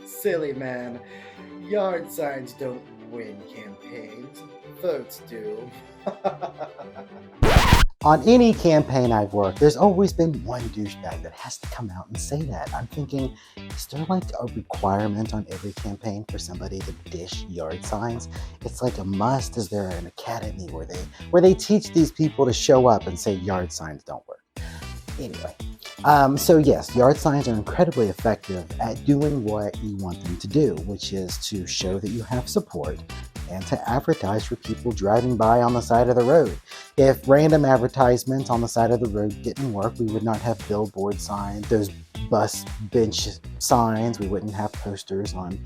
Silly man. Yard signs don't win campaigns. Votes do. On any campaign I've worked, there's always been one douchebag that has to come out and say that. I'm thinking, is there like a requirement on every campaign for somebody to dish yard signs? It's like a must. Is there an academy where they teach these people to show up and say yard signs don't work? Anyway, so yes, yard signs are incredibly effective at doing what you want them to do, which is to show that you have support and to advertise for people driving by on the side of the road. If random advertisements on the side of the road didn't work, we would not have billboard signs, those bus bench signs, we wouldn't have posters on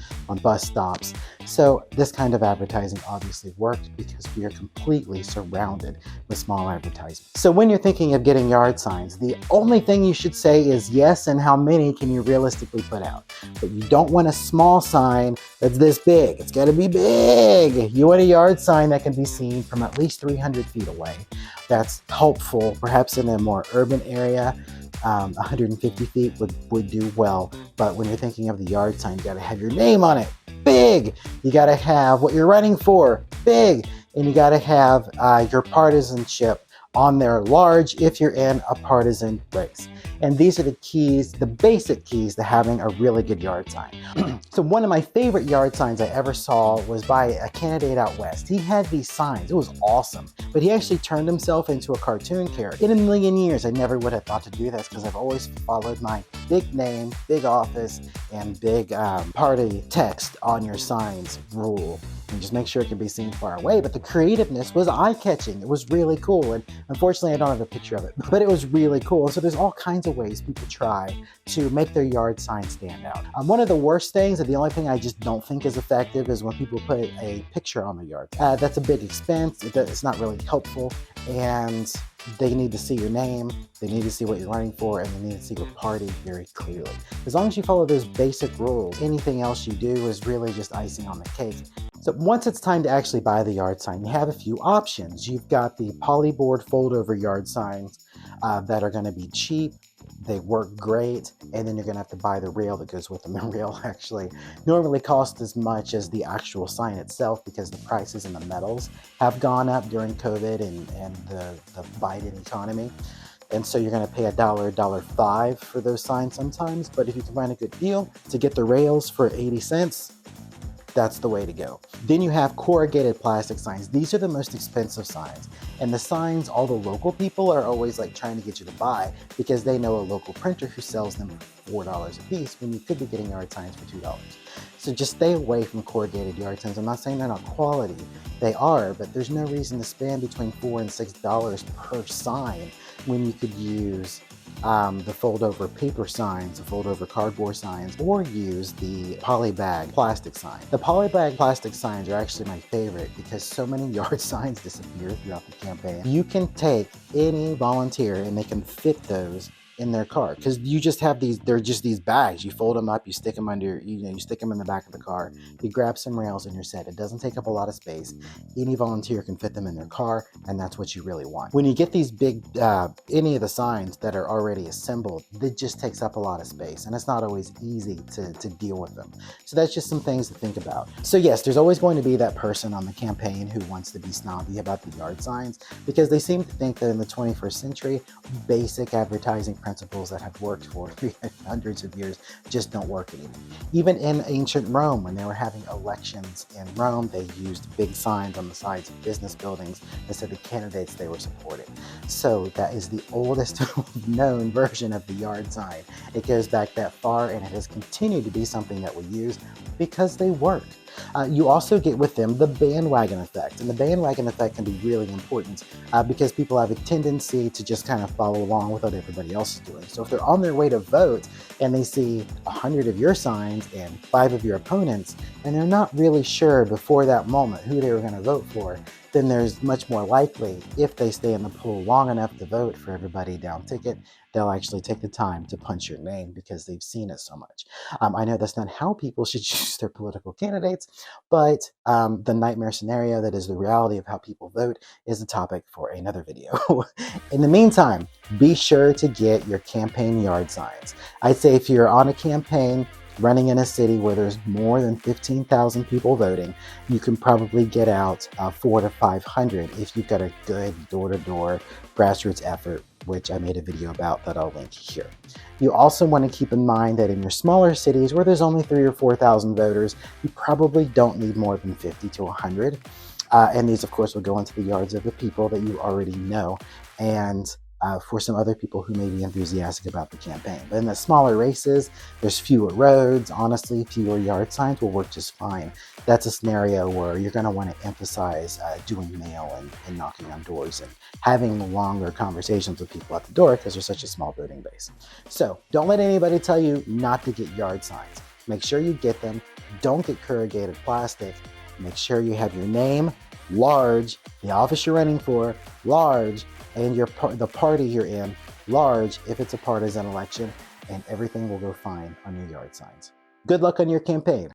bus stops. So this kind of advertising obviously worked because we are completely surrounded with small advertisements. So when you're thinking of getting yard signs, the only thing you should say is yes and how many can you realistically put out. But you don't want a small sign that's this big. It's got to be big. You want a yard sign that can be seen from at least 300 feet away. That's helpful, perhaps in a more urban area. 150 feet would do well, but when you're thinking of the yard sign, you got to have your name on it, big. You got to have what you're running for, big, and you got to have your partisanship on there large if you're in a partisan race. And these are the keys, the basic keys to having a really good yard sign. So one of my favorite yard signs I ever saw was by a candidate out west. He had these signs, it was awesome, but he actually turned himself into a cartoon character. In a million years, I never would have thought to do this because I've always followed my big name, big office, and big party text on your signs rule. And just make sure it can be seen far away. But the creativeness was eye-catching. It was really cool. And unfortunately, I don't have a picture of it, but it was really cool. So there's all kinds of ways people try to make their yard sign stand out. One of the worst things, and the only thing I just don't think is effective, is when people put a picture on the yard. That's a big expense. It's not really helpful. And they need to see your name, they need to see what you're running for, and they need to see your party very clearly. As long as you follow those basic rules, anything else you do is really just icing on the cake. So once it's time to actually buy the yard sign, you have a few options. You've got the polyboard fold-over yard signs that are going to be cheap. They work great, and then you're going to have to buy the rail that goes with them. The rail actually normally costs as much as the actual sign itself because the prices in the metals have gone up during COVID and the Biden economy. And so you're going to pay $1.05 for those signs sometimes. But if you can find a good deal to get the rails for 80 cents, that's the way to go. Then you have corrugated plastic signs. These are the most expensive signs. And the signs all the local people are always like trying to get you to buy because they know a local printer who sells them for $4 a piece when you could be getting yard signs for $2. So just stay away from corrugated yard signs. I'm not saying they're not quality. They are, but there's no reason to spend between $4 and $6 per sign when you could use the fold-over paper signs, the fold-over cardboard signs, or use the polybag plastic sign. The polybag plastic signs are actually my favorite because so many yard signs disappear throughout the campaign. You can take any volunteer and they can fit those in their car because you just have these, they're just these bags. You fold them up, you stick them under, you stick them in the back of the car, you grab some rails and you're set. It doesn't take up a lot of space. Any volunteer can fit them in their car, and that's what you really want. When you get these big, any of the signs that are already assembled, it just takes up a lot of space, and it's not always easy to deal with them. So that's just some things to think about. So yes, there's always going to be that person on the campaign who wants to be snobby about the yard signs because they seem to think that in the 21st century, basic advertising principles that have worked for hundreds of years just don't work anymore. Even in ancient Rome, when they were having elections in Rome, they used big signs on the sides of business buildings that said the candidates they were supporting. So that is the oldest known version of the yard sign. It goes back that far, and it has continued to be something that we use because they work. You also get with them the bandwagon effect, and the bandwagon effect can be really important because people have a tendency to just kind of follow along with what everybody else is doing. So if they're on their way to vote and they see 100 of your signs and 5 of your opponents, and they're not really sure before that moment who they were going to vote for, then there's much more likely, if they stay in the pool long enough to vote for everybody down ticket, they'll actually take the time to punch your name because they've seen it so much. I know that's not how people should choose their political candidates, but the nightmare scenario that is the reality of how people vote is a topic for another video. In the meantime, be sure to get your campaign yard signs. I'd say if you're on a campaign, Running in a city where there's more than 15,000 people voting, you can probably get out 400 to 500 if you've got a good door-to-door grassroots effort, which I made a video about that I'll link here. You also want to keep in mind that in your smaller cities where there's only 3,000 or 4,000 voters, you probably don't need more than 50 to 100. And these, of course, will go into the yards of the people that you already know, and for some other people who may be enthusiastic about the campaign. But in the smaller races, there's fewer roads. Honestly, fewer yard signs will work just fine. That's a scenario where you're going to want to emphasize doing mail and knocking on doors and having longer conversations with people at the door because there's such a small voting base. So don't let anybody tell you not to get yard signs. Make sure you get them. Don't get corrugated plastic. Make sure you have your name, large, the office you're running for, large, and the party you're in, large if it's a partisan election, and everything will go fine on your yard signs. Good luck on your campaign.